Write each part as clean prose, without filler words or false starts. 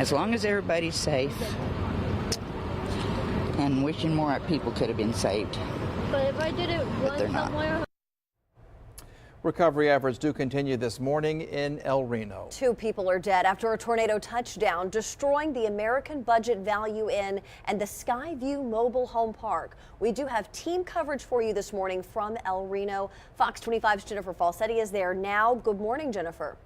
as long as everybody's safe, and wishing more people could have been saved. But if I didn't run somewhere. Recovery efforts do continue this morning in El Reno. 2 people are dead after a tornado touchdown, destroying the American Budget Value Inn and the Skyview Mobile Home Park. We do have team coverage for you this morning from El Reno. Fox 25's Jennifer Falsetti is there now. Good morning, Jennifer.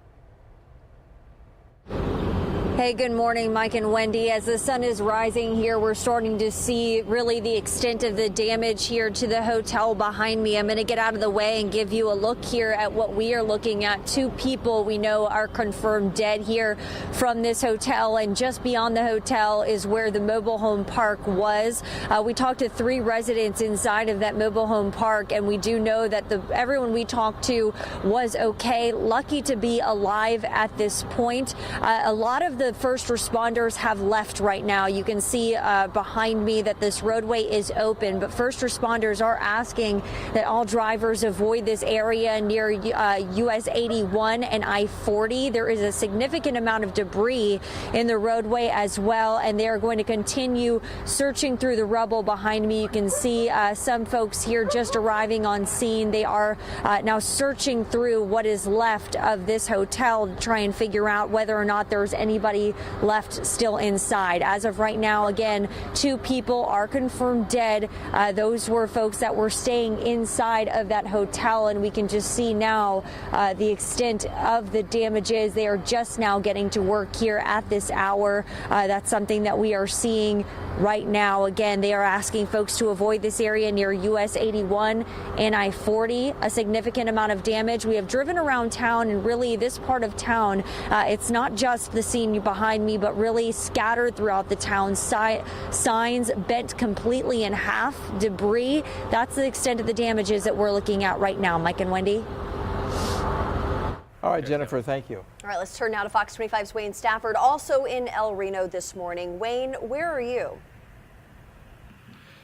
Hey, good morning, Mike and Wendy. As the sun is rising here, we're starting to see really the extent of the damage here to the hotel behind me. I'm going to get out of the way and give you a look here at what we are looking at. 2 people we know are confirmed dead here from this hotel, and just beyond the hotel is where the mobile home park was. We talked to 3 residents inside of that mobile home park, and we do know that everyone we talked to was okay, lucky to be alive at this point. A lot of the first responders have left right now. You can see behind me that this roadway is open, but first responders are asking that all drivers avoid this area near US 81 and I-40. There is a significant amount of debris in the roadway as well, and they are going to continue searching through the rubble behind me. You can see some folks here just arriving on scene. They are now searching through what is left of this hotel to try and figure out whether or not there's anybody left still inside. As of right now, again, 2 people are confirmed dead. Those were folks that were staying inside of that hotel, and we can just see now the extent of the damages. They are just now getting to work here at this hour. That's something that we are seeing right now. Again, they are asking folks to avoid this area near US 81 and I-40. A significant amount of damage. We have driven around town, and really this part of town, it's not just the scene behind me, but really scattered throughout the town. Signs bent completely in half, debris. That's the extent of the damages that we're looking at right now. Mike and Wendy. All right, Jennifer, thank you. All right, let's turn now to Fox 25's Wayne Stafford, also in El Reno this morning. Wayne, where are you?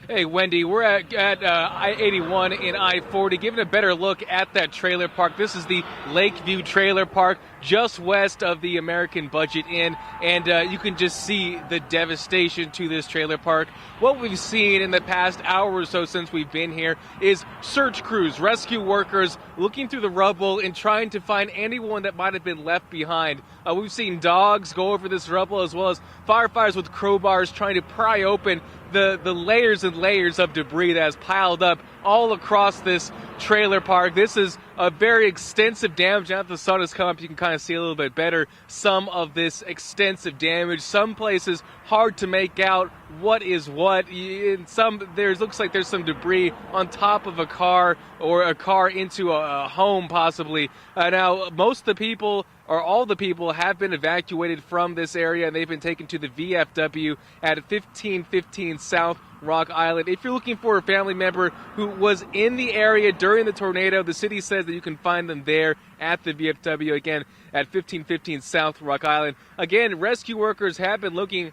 Hey, Wendy, we're at I-81 and I-40, giving a better look at that trailer park. This is the Lakeview Trailer Park, just west of the American Budget Inn, and you can just see the devastation to this trailer park. What we've seen in the past hour or so since we've been here is search crews, rescue workers looking through the rubble and trying to find anyone that might have been left behind. We've seen dogs go over this rubble, as well as firefighters with crowbars trying to pry open the layers and layers of debris that has piled up all across this trailer park. This is a very extensive damage. Now that the sun has come up, you can kind of see a little bit better some of this extensive damage. Some places hard to make out what is what. In some, looks like there's some debris on top of a car, or a car into a home possibly. Now, most of the people, or all the people, have been evacuated from this area, and they've been taken to the VFW at 1515 South Rock Island. If you're looking for a family member who was in the area during the tornado, the city says that you can find them there at the VFW, again, at 1515 South Rock Island. Again, rescue workers have been looking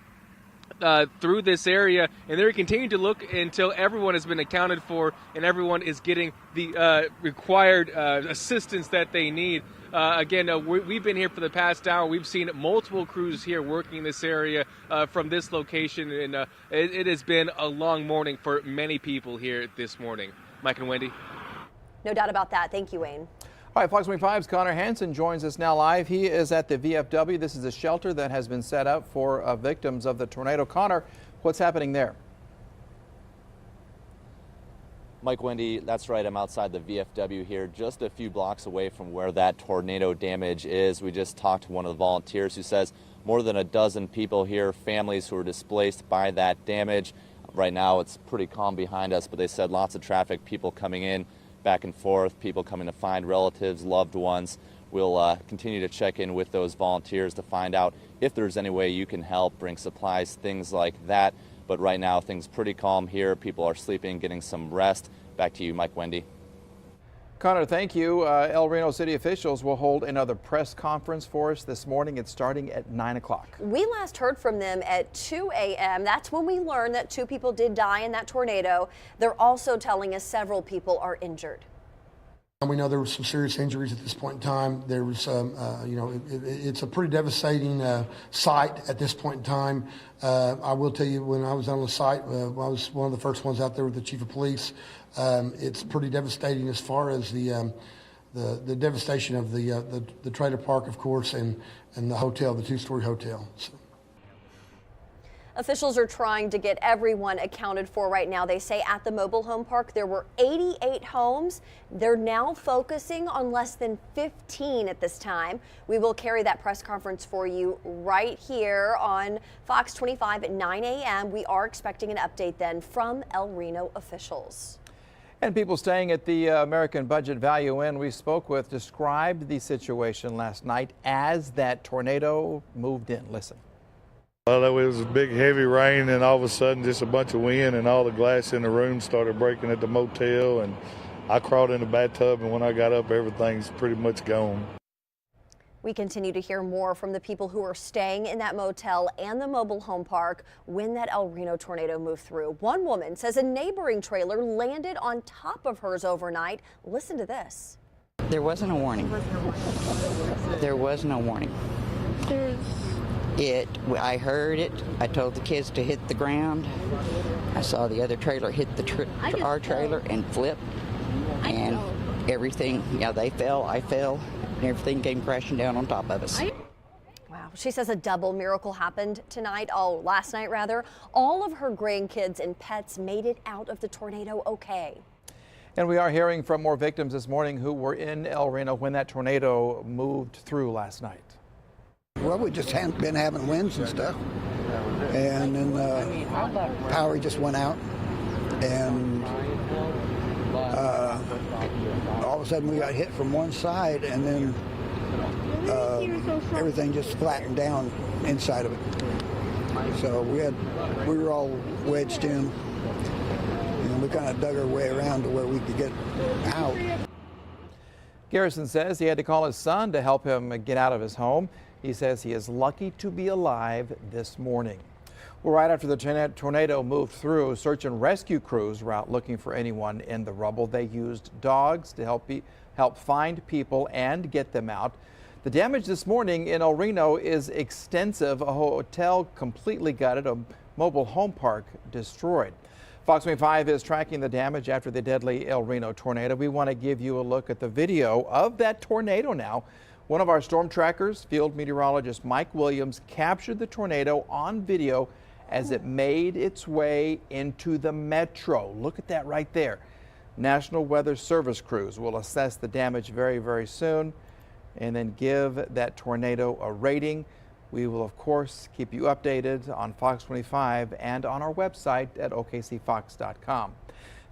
through this area, and they're continuing to look until everyone has been accounted for and everyone is getting the required assistance that they need. Again, we've been here for the past hour. We've seen multiple crews here working in this area from this location, and it has been a long morning for many people here this morning. Mike and Wendy. No doubt about that. Thank you, Wayne. All right, Fox 25's Connor Hansen joins us now live. He is at the VFW. This is a shelter that has been set up for victims of the tornado. Connor, what's happening there? Mike, Wendy, that's right. I'm outside the VFW here, just a few blocks away from where that tornado damage is. We just talked to one of the volunteers who says more than a dozen people here, families who were displaced by that damage. Right now, it's pretty calm behind us, but they said lots of traffic, people coming in, back and forth, people coming to find relatives, loved ones. We'll continue to check in with those volunteers to find out if there's any way you can help, bring supplies, things like that. But right now, things pretty calm here. People are sleeping, getting some rest. Back to you, Mike, Wendy. Connor, thank you. El Reno city officials will hold another press conference for us this morning. It's starting at 9 o'clock. We last heard from them at 2 a.m. That's when we learned that 2 people did die in that tornado. They're also telling us several people are injured. We know there were some serious injuries at this point in time. There was, it's a pretty devastating site at this point in time. I will tell you, when I was on the site, I was one of the first ones out there with the chief of police. It's pretty devastating as far as the devastation of the trailer park, of course, and the hotel, the two-story hotel. So. Officials are trying to get everyone accounted for right now. They say at the mobile home park there were 88 homes. They're now focusing on less than 15 at this time. We will carry that press conference for you right here on Fox 25 at 9 a.m. We are expecting an update then from El Reno officials. And people staying at the American Budget Value Inn we spoke with described the situation last night as that tornado moved in. Listen. Well, it was a big heavy rain, and all of a sudden just a bunch of wind, and all the glass in the room started breaking at the motel, and I crawled in the bathtub, and when I got up, everything's pretty much gone. We continue to hear more from the people who are staying in that motel and the mobile home park when that El Reno tornado moved through. One woman says a neighboring trailer landed on top of hers overnight. Listen to this. There wasn't a warning. There was no warning. I heard it. I told the kids to hit the ground. I saw the other trailer hit our trailer and flip, and everything. Yeah, they fell. I fell, and everything came crashing down on top of us. Wow. She says a double miracle happened last night rather. All of her grandkids and pets made it out of the tornado okay. And we are hearing from more victims this morning who were in El Reno when that tornado moved through last night. Well, we just haven't been having winds and stuff, and then power just went out, and all of a sudden we got hit from one side, and then everything just flattened down inside of it. So we were all wedged in, and we kind of dug our way around to where we could get out. Garrison says he had to call his son to help him get out of his home. He says he is lucky to be alive this morning. Well, right after the tornado moved through, search and rescue crews were out looking for anyone in the rubble. They used dogs to help find people and get them out. The damage this morning in El Reno is extensive. A hotel completely gutted, a mobile home park destroyed. Fox 25 is tracking the damage after the deadly El Reno tornado. We want to give you a look at the video of that tornado now. One of our storm trackers, field meteorologist Mike Williams, captured the tornado on video as it made its way into the metro. Look at that right there. National Weather Service crews will assess the damage very, very soon and then give that tornado a rating. We will, of course, keep you updated on Fox 25 and on our website at okcfox.com.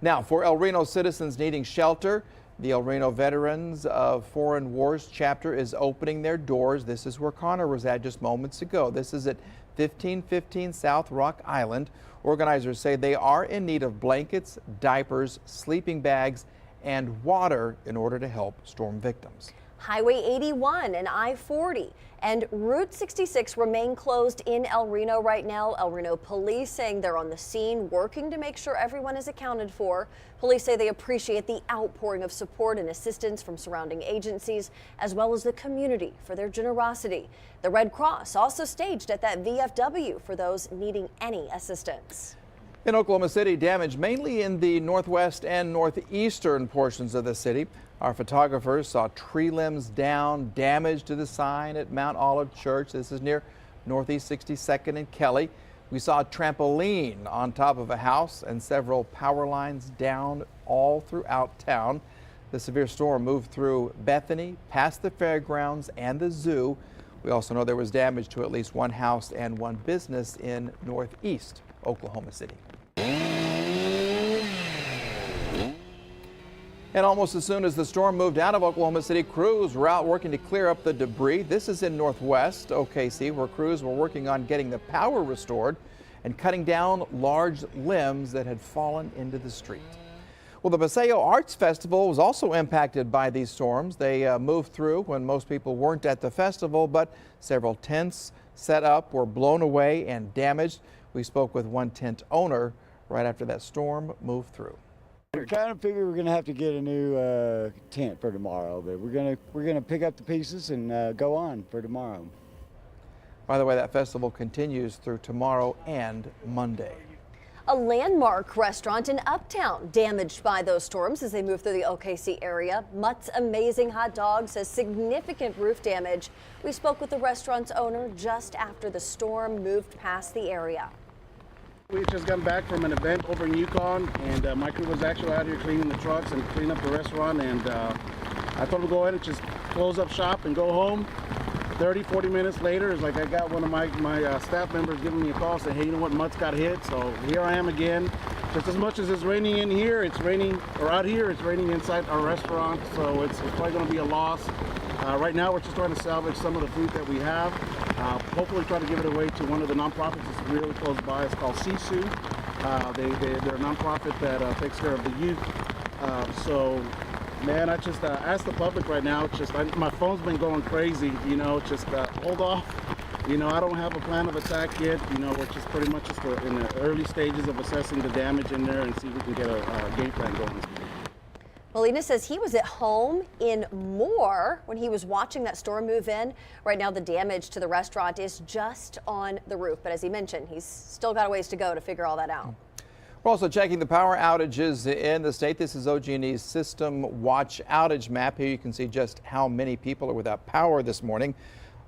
Now, for El Reno citizens needing shelter, the El Reno Veterans of Foreign Wars chapter is opening their doors. This is where Connor was at just moments ago. This is at 1515 South Rock Island. Organizers say they are in need of blankets, diapers, sleeping bags, and water in order to help storm victims. Highway 81 and I-40 and Route 66 remain closed in El Reno right now. El Reno police saying they're on the scene working to make sure everyone is accounted for. Police say they appreciate the outpouring of support and assistance from surrounding agencies as well as the community for their generosity. The Red Cross also staged at that VFW for those needing any assistance. In Oklahoma City, damage mainly in the northwest and northeastern portions of the city. Our photographers saw tree limbs down, damage to the sign at Mount Olive Church. This is near Northeast 62nd and Kelly. We saw a trampoline on top of a house and several power lines down all throughout town. The severe storm moved through Bethany, past the fairgrounds and the zoo. We also know there was damage to at least one house and one business in northeast Oklahoma City. And almost as soon as the storm moved out of Oklahoma City, crews were out working to clear up the debris. This is in northwest OKC, where crews were working on getting the power restored and cutting down large limbs that had fallen into the street. Well, the Paseo Arts Festival was also impacted by these storms. They moved through when most people weren't at the festival, but several tents set up were blown away and damaged. We spoke with one tent owner right after that storm moved through. We kind of figure we're going to have to get a new tent for tomorrow, but we're gonna pick up the pieces and go on for tomorrow. By the way, that festival continues through tomorrow and Monday. A landmark restaurant in Uptown damaged by those storms as they move through the OKC area. Mutt's Amazing Hot Dogs has significant roof damage. We spoke with the restaurant's owner just after the storm moved past the area. We just got back from an event over in Yukon, and my crew was actually out here cleaning the trucks and cleaning up the restaurant, and I told them to go ahead and just close up shop and go home. 30-40 minutes later, it's like I got one of my staff members giving me a call saying, hey, you know what, Mutt's got hit. So here I am again. Just as much as it's raining in here, it's raining, or out here, it's raining inside our restaurant. So it's probably going to be a loss. Right now, we're just trying to salvage some of the food that we have. Hopefully try to give it away to one of the nonprofits that's really close by. It's called Sisu. They're a nonprofit that takes care of the youth. So, man, I just ask the public right now, my phone's been going crazy, just hold off. I don't have a plan of attack yet. We're just pretty much just in the early stages of assessing the damage in there and see if we can get a game plan going. Molina says he was at home in Moore when he was watching that storm move in. Right now, the damage to the restaurant is just on the roof. But as he mentioned, he's still got a ways to go to figure all that out. We're also checking the power outages in the state. This is OG&E's System Watch outage map. Here you can see just how many people are without power this morning.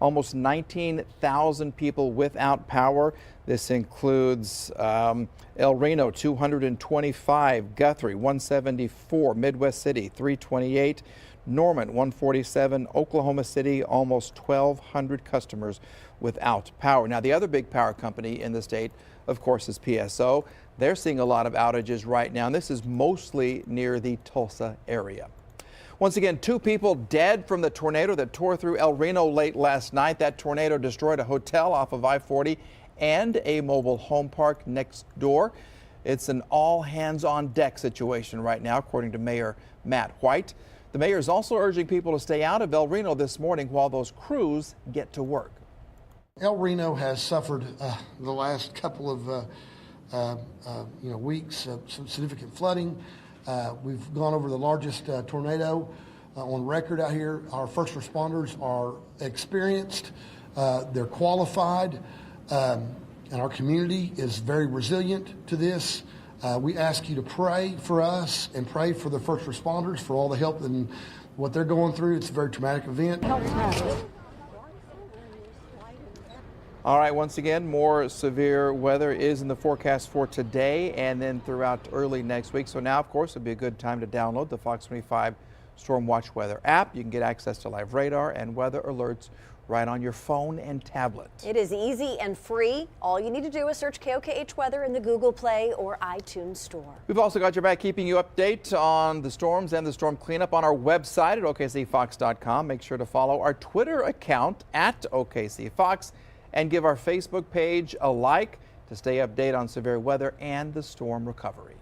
Almost 19,000 people without power. This includes El Reno, 225, Guthrie, 174, Midwest City, 328, Norman, 147, Oklahoma City, almost 1,200 customers without power. Now, the other big power company in the state, of course, is PSO. They're seeing a lot of outages right now, and this is mostly near the Tulsa area. Once again, 2 people dead from the tornado that tore through El Reno late last night. That tornado destroyed a hotel off of I-40 and a mobile home park next door. It's an all-hands-on-deck situation right now, according to Mayor Matt White. The mayor is also urging people to stay out of El Reno this morning while those crews get to work. El Reno has suffered the last couple of weeks some significant flooding. We've gone over the largest tornado on record out here. Our first responders are experienced, they're qualified, and our community is very resilient to this. We ask you to pray for us and pray for the first responders for all the help and what they're going through. It's a very traumatic event. All right, once again, more severe weather is in the forecast for today and then throughout early next week. So now, of course, it'd be a good time to download the Fox 25 Storm Watch Weather app. You can get access to live radar and weather alerts right on your phone and tablet. It is easy and free. All you need to do is search KOKH Weather in the Google Play or iTunes Store. We've also got your back, keeping you update on the storms and the storm cleanup on our website at OKCFox.com. Make sure to follow our Twitter account at OKCFox. And give our Facebook page a like to stay updated on severe weather and the storm recovery.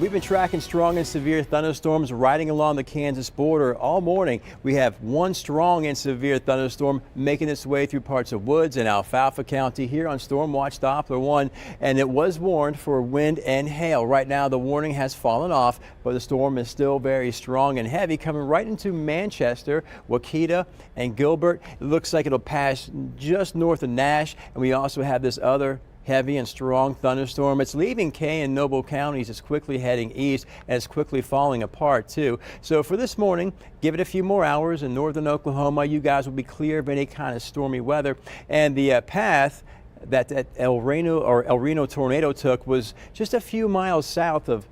We've been tracking strong and severe thunderstorms riding along the Kansas border all morning. We have one strong and severe thunderstorm making its way through parts of Woods and Alfalfa County here on Storm Watch Doppler 1, and it was warned for wind and hail. Right now the warning has fallen off, but the storm is still very strong and heavy, coming right into Manchester, Waukeeta, and Gilbert. It looks like it'll pass just north of Nash, and we also have this other heavy and strong thunderstorm. It's leaving Kay and Noble counties. It's quickly heading east, and it's quickly falling apart too. So for this morning, give it a few more hours in northern Oklahoma. You guys will be clear of any kind of stormy weather. And the path that El Reno tornado took was just a few miles south of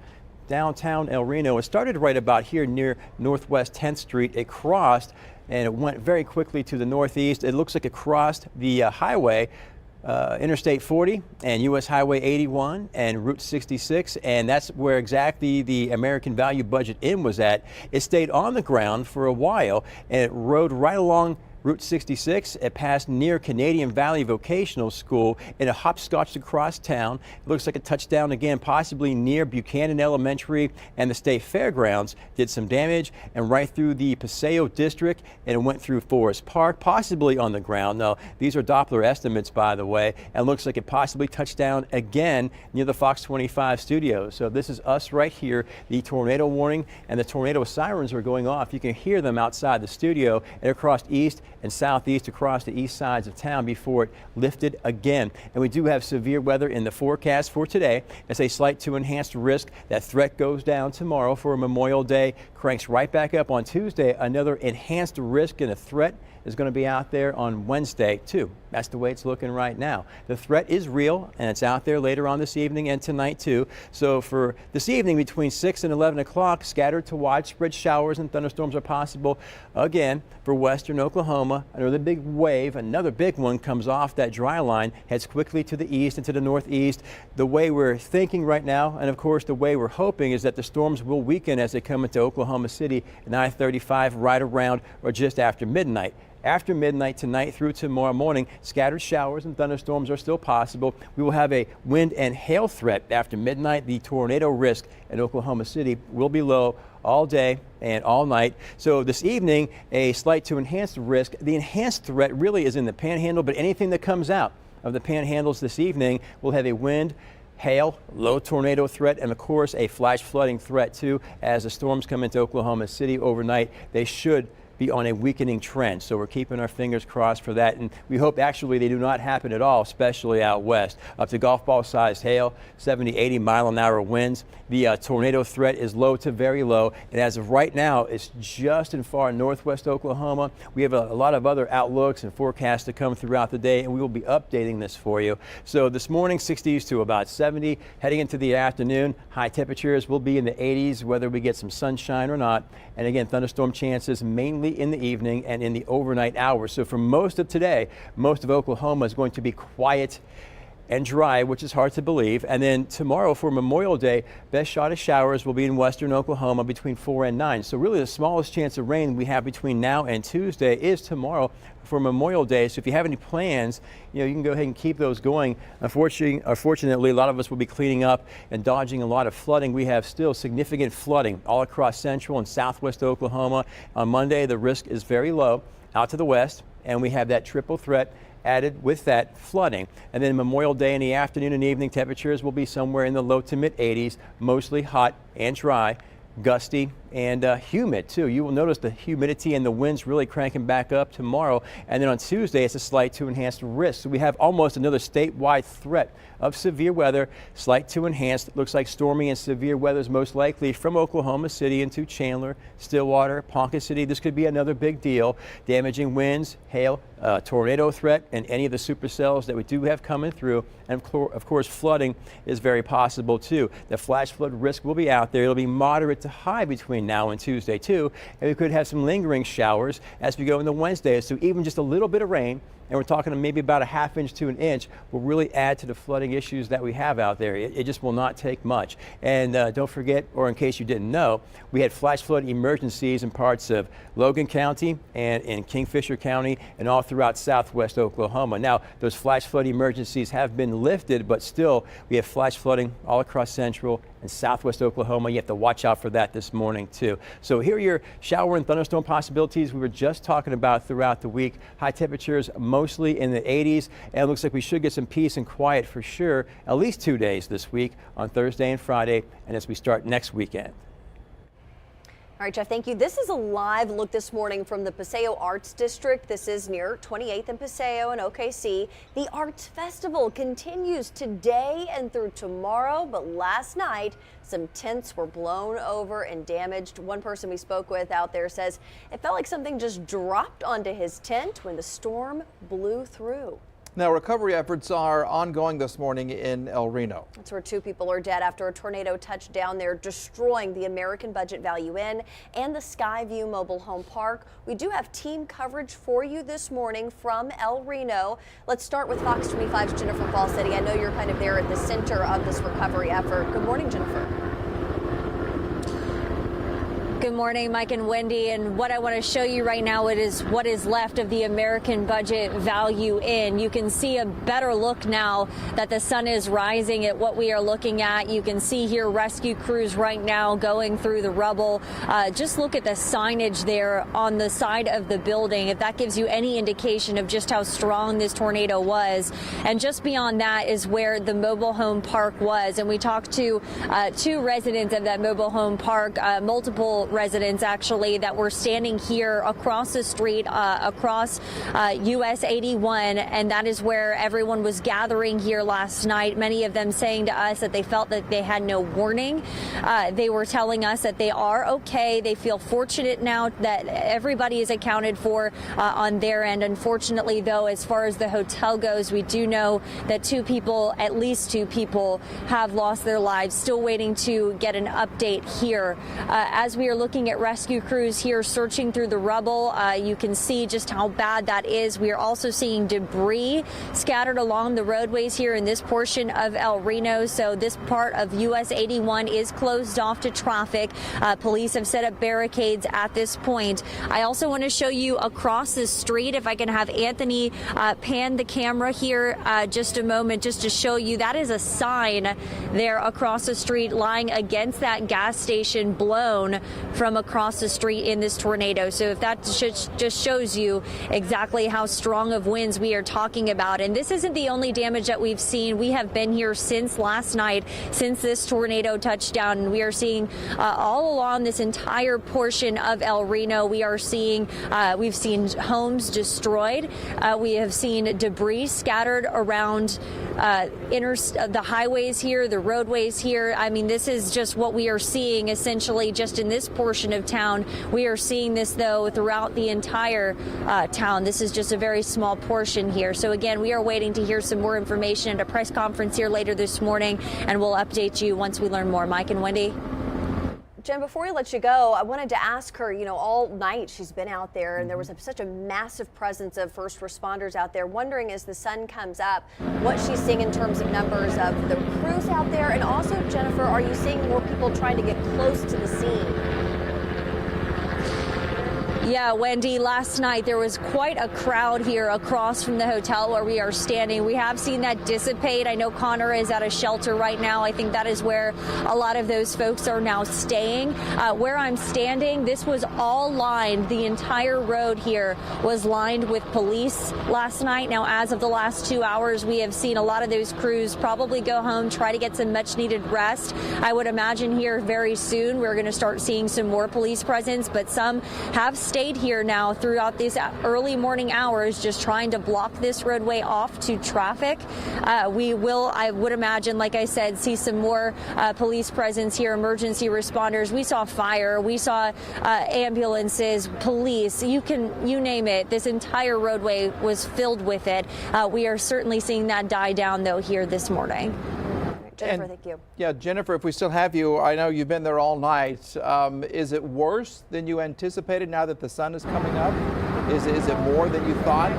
downtown El Reno. It started right about here near Northwest 10th Street. It crossed and it went very quickly to the northeast. It looks like it crossed the highway, Interstate 40 and U.S. Highway 81 and Route 66, and that's where exactly the American Value Budget Inn was at. It stayed on the ground for a while, and it rode right along Route 66, it passed near Canadian Valley Vocational School and it hopscotched across town. It looks like a touchdown again, possibly near Buchanan Elementary and the State Fairgrounds. Did some damage and right through the Paseo district, and it went through Forest Park, possibly on the ground. Now, these are Doppler estimates, by the way, and looks like it possibly touched down again near the Fox 25 studios. So this is us right here. The tornado warning and the tornado sirens are going off. You can hear them outside the studio and across east and southeast across the east sides of town before it lifted again. And we do have severe weather in the forecast for today. It's a slight to enhanced risk. That threat goes down tomorrow for Memorial Day, cranks right back up on Tuesday. Another enhanced risk and a threat is going to be out there on Wednesday, too. That's the way it's looking right now. The threat is real, and it's out there later on this evening and tonight, too. So for this evening, between 6 and 11 o'clock, scattered to widespread showers and thunderstorms are possible. Again, for western Oklahoma, another big wave, another big one comes off that dry line, heads quickly to the east and to the northeast. The way we're thinking right now, and of course the way we're hoping, is that the storms will weaken as they come into Oklahoma City and I-35 right around or just after midnight. After midnight tonight through tomorrow morning, scattered showers and thunderstorms are still possible. We will have a wind and hail threat after midnight. The tornado risk in Oklahoma City will be low all day and all night. So this evening, a slight to enhanced risk. The enhanced threat really is in the panhandle, but anything that comes out of the panhandles this evening will have a wind, hail, low tornado threat, and of course a flash flooding threat too. As the storms come into Oklahoma City overnight, they should be on a weakening trend. So we're keeping our fingers crossed for that, and we hope actually they do not happen at all, especially out west. Up to golf ball sized hail, 70, 80 mile-an-hour winds. The tornado threat is low to very low, and as of right now, it's just in far northwest Oklahoma. We have a lot of other outlooks and forecasts to come throughout the day, and we will be updating this for you. So this morning, 60s to about 70. Heading into the afternoon, high temperatures will be in the 80s, whether we get some sunshine or not. And again, thunderstorm chances mainly in the evening and in the overnight hours. So for most of today, most of Oklahoma is going to be quiet and dry, which is hard to believe. And then tomorrow for Memorial Day, best shot of showers will be in western Oklahoma between 4 and 9. So really the smallest chance of rain we have between now and Tuesday is tomorrow for Memorial Day. So if you have any plans, you can go ahead and keep those going. Unfortunately, a lot of us will be cleaning up and dodging a lot of flooding. We have still significant flooding all across central and southwest Oklahoma. On Monday, the risk is very low out to the west, and we have that triple threat added with that flooding. And then Memorial Day in the afternoon and evening, temperatures will be somewhere in the low to mid 80s, mostly hot and dry, gusty and humid too. You will notice the humidity and the winds really cranking back up tomorrow. And then on Tuesday, it's a slight to enhanced risk. So we have almost another statewide threat of severe weather, slight to enhanced. It looks like stormy and severe weather is most likely from Oklahoma City into Chandler, Stillwater, Ponca City. This could be another big deal. Damaging winds, hail, tornado threat, and any of the supercells that we do have coming through. And of course, flooding is very possible too. The flash flood risk will be out there. It'll be moderate to high between now and Tuesday too. And we could have some lingering showers as we go into Wednesday. So even just a little bit of rain, and we're talking maybe about a ½ inch to an inch, will really add to the flooding issues that we have out there. It just will not take much. And don't forget, or in case you didn't know, we had flash flood emergencies in parts of Logan County and in Kingfisher County and all throughout southwest Oklahoma. Now, those flash flood emergencies have been lifted, but still we have flash flooding all across central and southwest Oklahoma. You have to watch out for that this morning too. So here are your shower and thunderstorm possibilities we were just talking about throughout the week. High temperatures mostly in the 80s, and it looks like we should get some peace and quiet for sure at least 2 days this week on Thursday and Friday, and as we start next weekend. All right, Jeff, thank you. This is a live look this morning from the Paseo Arts District. This is near 28th and Paseo and OKC. The Arts Festival continues today and through tomorrow, but last night some tents were blown over and damaged. One person we spoke with out there says it felt like something just dropped onto his tent when the storm blew through. Now, recovery efforts are ongoing this morning in El Reno. That's where 2 people are dead after a tornado touched down there, destroying the American Budget Value Inn and the Skyview Mobile Home Park. We do have team coverage for you this morning from El Reno. Let's start with Fox 25's Jennifer Falsetti. I know you're kind of there at the center of this recovery effort. Good morning, Jennifer. Good morning, Mike and Wendy. And what I want to show you right now is what is left of the American Budget Value Inn. You can see a better look now that the sun is rising at what we are looking at. You can see here rescue crews right now going through the rubble. Just look at the signage there on the side of the building, if that gives you any indication of just how strong this tornado was. And just beyond that is where the mobile home park was. And we talked to two residents of that mobile home park, multiple residents actually, that were standing here across the street, across US 81, and that is where everyone was gathering here last night. Many of them saying to us that they felt that they had no warning. They were telling us that they are okay. They feel fortunate now that everybody is accounted for on their end. Unfortunately, though, as far as the hotel goes, we do know that at least two people have lost their lives. Still waiting to get an update here. As we are looking at rescue crews here searching through the rubble, you can see just how bad that is. We are also seeing debris scattered along the roadways here in this portion of El Reno. So this part of US 81 is closed off to traffic. Police have set up barricades at this point. I also want to show you across the street, if I can have Anthony pan the camera here just a moment, just to show you that is a sign there across the street lying against that gas station, blown from across the street in this tornado. So if that just shows you exactly how strong of winds we are talking about. And this isn't the only damage that we've seen. We have been here since last night, since this tornado touched down, and we are seeing all along this entire portion of El Reno, we've seen homes destroyed. We have seen debris scattered around the highways here, the roadways here. I mean, this is just what we are seeing essentially just in this portion of town. We are seeing this, though, throughout the entire town. This is just a very small portion here. So again, we are waiting to hear some more information at a press conference here later this morning, and we'll update you once we learn more. Mike and Wendy. Jen, before we let you go, I wanted to ask her, all night she's been out there, and there was such a massive presence of first responders out there, wondering as the sun comes up what she's seeing in terms of numbers of the crews out there. And also, Jennifer, are you seeing more people trying to get close to the scene? Yeah, Wendy, last night there was quite a crowd here across from the hotel where we are standing. We have seen that dissipate. I know Connor is at a shelter right now. I think that is where a lot of those folks are now staying. Where I'm standing, this was all lined. The entire road here was lined with police last night. Now, as of the last 2 hours, we have seen a lot of those crews probably go home, try to get some much needed rest. I would imagine here very soon we're going to start seeing some more police presence, but some have stayed here now throughout these early morning hours, just trying to block this roadway off to traffic. We will, I would imagine, like I said, see some more police presence here, emergency responders. We saw fire, we saw ambulances, police, you name it. This entire roadway was filled with it. We are certainly seeing that die down, though, here this morning. Jennifer, thank you. Yeah, Jennifer, if we still have you, I know you've been there all night. Is it worse than you anticipated now that the sun is coming up? Is it more than you thought?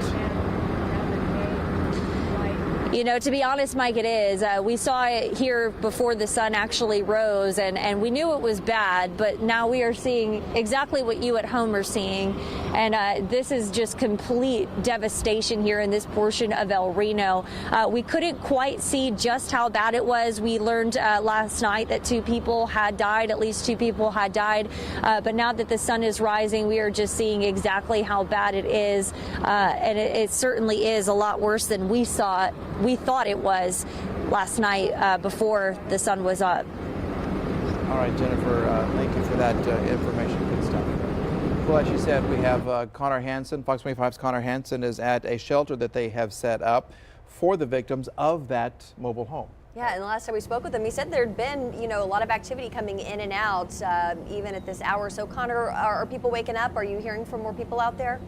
To be honest, Mike, it is. We saw it here before the sun actually rose, and we knew it was bad, but now we are seeing exactly what you at home are seeing. And this is just complete devastation here in this portion of El Reno. We couldn't quite see just how bad it was. We learned last night that two people had died, at least two people had died. But now that the sun is rising, we are just seeing exactly how bad it is. And it certainly is a lot worse than we thought it was last night before the sun was up. All right, Jennifer, thank you for that information. Good stuff. Well, as you said, we have Connor Hansen. Fox 25's Connor Hansen is at a shelter that they have set up for the victims of that mobile home. Yeah, and the last time we spoke with him, he said there'd been, a lot of activity coming in and out, even at this hour. So, Connor, are people waking up? Are you hearing from more people out there?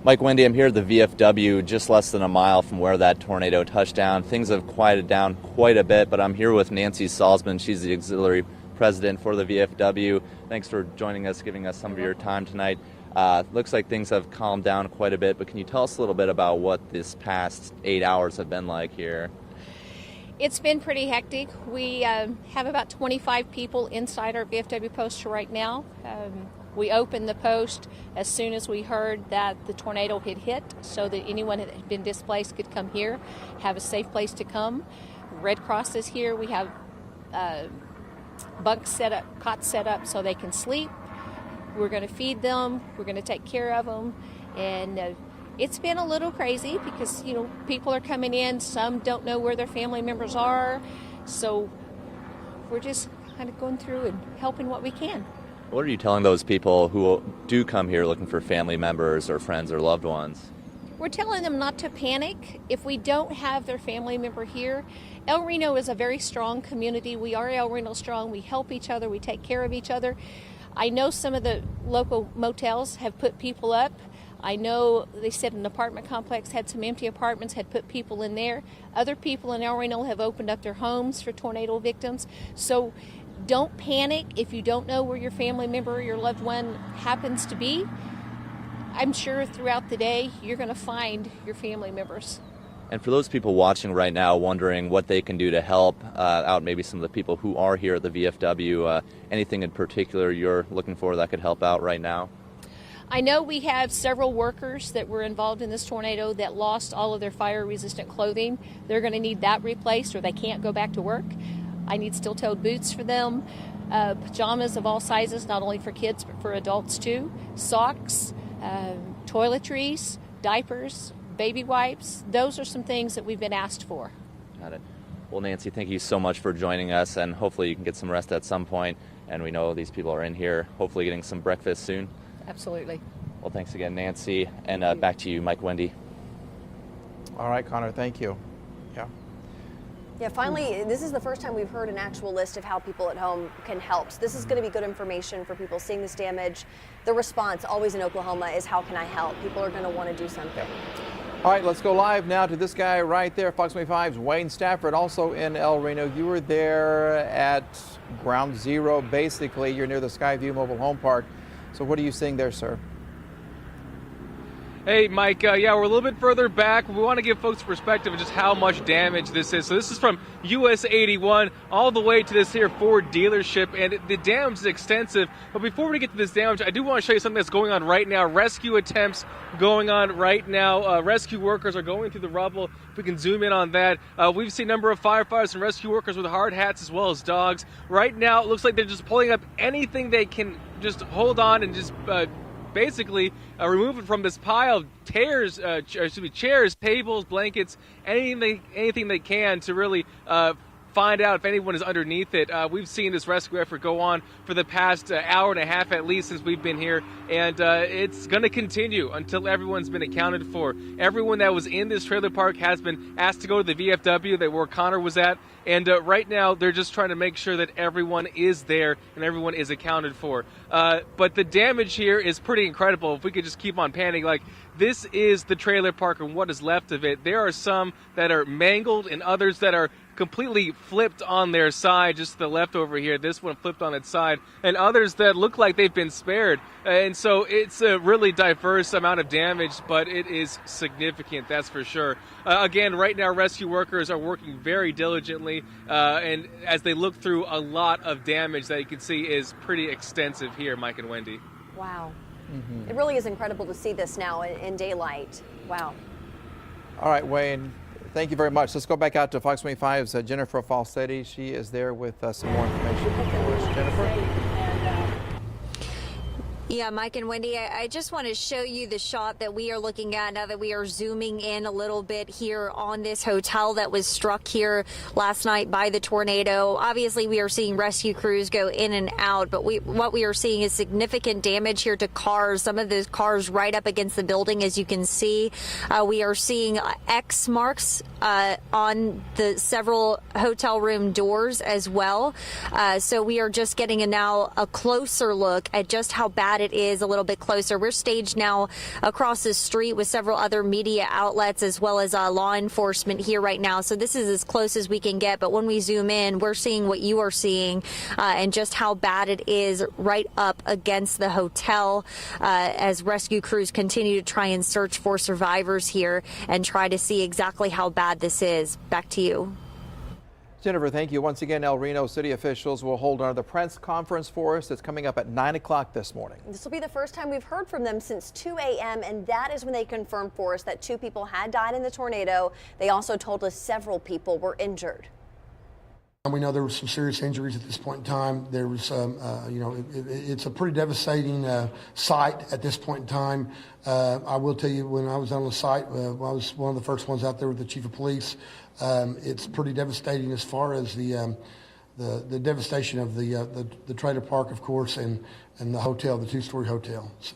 Mike, Wendy, I'm here at the VFW, just less than a mile from where that tornado touched down. Things have quieted down quite a bit, but I'm here with Nancy Salzman. She's the auxiliary president for the VFW. Thanks for joining us, giving us some of your time tonight. Looks like things have calmed down quite a bit, but can you tell us a little bit about what this past 8 hours have been like here? It's been pretty hectic. We have about 25 people inside our VFW post right now. We opened the post as soon as we heard that the tornado had hit, so that anyone that had been displaced could come here, have a safe place to come. Red Cross is here. We have bunks set up, cots set up so they can sleep. We're going to feed them. We're going to take care of them. And it's been a little crazy because, people are coming in. Some don't know where their family members are. So we're just kind of going through and helping what we can. What are you telling those people who do come here looking for family members or friends or loved ones? We're telling them not to panic. If we don't have their family member here, El Reno is a very strong community. We are El Reno strong. We help each other. We take care of each other. I know some of the local motels have put people up. I know they said an apartment complex had some empty apartments, had put people in there. Other people in El Reno have opened up their homes for tornado victims. So don't panic if you don't know where your family member or your loved one happens to be. I'm sure throughout the day you're going to find your family members. And for those people watching right now wondering what they can do to help out maybe some of the people who are here at the VFW, anything in particular you're looking for that could help out right now? I know we have several workers that were involved in this tornado that lost all of their fire-resistant clothing. They're going to need that replaced or they can't go back to work. I need steel-toed boots for them, pajamas of all sizes, not only for kids but for adults too, socks, toiletries, diapers, baby wipes. Those are some things that we've been asked for. Got it. Well, Nancy, thank you so much for joining us, and hopefully you can get some rest at some point. And we know these people are in here, hopefully getting some breakfast soon. Absolutely. Well, thanks again, Nancy. And back to you, Mike Wendy. All right, Connor, thank you. Yeah, finally, this is the first time we've heard an actual list of how people at home can help. So this is going to be good information for people seeing this damage. The response always in Oklahoma is, how can I help? People are going to want to do something. All right, let's go live now to this guy right there, Fox 25's Wayne Stafford, also in El Reno. You were there at ground zero, basically. You're near the Skyview Mobile Home Park. So what are you seeing there, sir? Hey, Mike, yeah, we're a little bit further back. We want to give folks perspective of just how much damage this is. So this is from US 81 all the way to this here Ford dealership, and the damage is extensive. But before we get to this damage, I do want to show you something that's going on right now. Rescue attempts going on right now. Rescue workers are going through the rubble. If we can zoom in on that. We've seen a number of firefighters and rescue workers with hard hats as well as dogs. Right now, it looks like they're just pulling up anything they can just hold on and just basically remove it from this pile of chairs, tables, blankets, anything they can to really find out if anyone is underneath it. We've seen this rescue effort go on for the past hour and a half at least since we've been here, and it's going to continue until everyone's been accounted for. Everyone that was in this trailer park has been asked to go to the VFW, that where Connor was at, and right now they're just trying to make sure that everyone is there and everyone is accounted for. But the damage here is pretty incredible. If we could just keep on panning, like, this is the trailer park and what is left of it. There are some that are mangled and others that are completely flipped on their side, just to the left over here. This one flipped on its side, and others that look like they've been spared. And so it's a really diverse amount of damage, but it is significant, that's for sure. Again, right now rescue workers are working very diligently, and as they look through a lot of damage that you can see is pretty extensive here, Mike and Wendy. Wow. It really is incredible to see this now in daylight. Wow. All right, Wayne, thank you very much. Let's go back out to Fox 25's Jennifer Falsetti. She is there with some more information for us. Jennifer? Yeah, Mike and Wendy, I just want to show you the shot that we are looking at now that we are zooming in a little bit here on this hotel that was struck here last night by the tornado. Obviously, we are seeing rescue crews go in and out, but what we are seeing is significant damage here to cars. Some of those cars right up against the building, as you can see. We are seeing X marks on the several hotel room doors as well. So we are just getting now a closer look at just how bad it is, a little bit closer. We're staged now across the street with several other media outlets as well as law enforcement here right now. So this is as close as we can get. But when we zoom in, we're seeing what you are seeing and just how bad it is right up against the hotel as rescue crews continue to try and search for survivors here and try to see exactly how bad this is. Back to you. Jennifer, thank you. Once again, El Reno city officials will hold another press conference for us. It's coming up at 9 o'clock this morning. This will be the first time we've heard from them since 2 a.m. and that is when they confirmed for us that 2 people had died in the tornado. They also told us several people were injured. We know there were some serious injuries at this point in time. There was, it's a pretty devastating site at this point in time. I will tell you, when I was on the site, I was one of the first ones out there with the chief of police. It's pretty devastating as far as the devastation of the trailer park, of course, and the hotel, the 2-story hotel. So.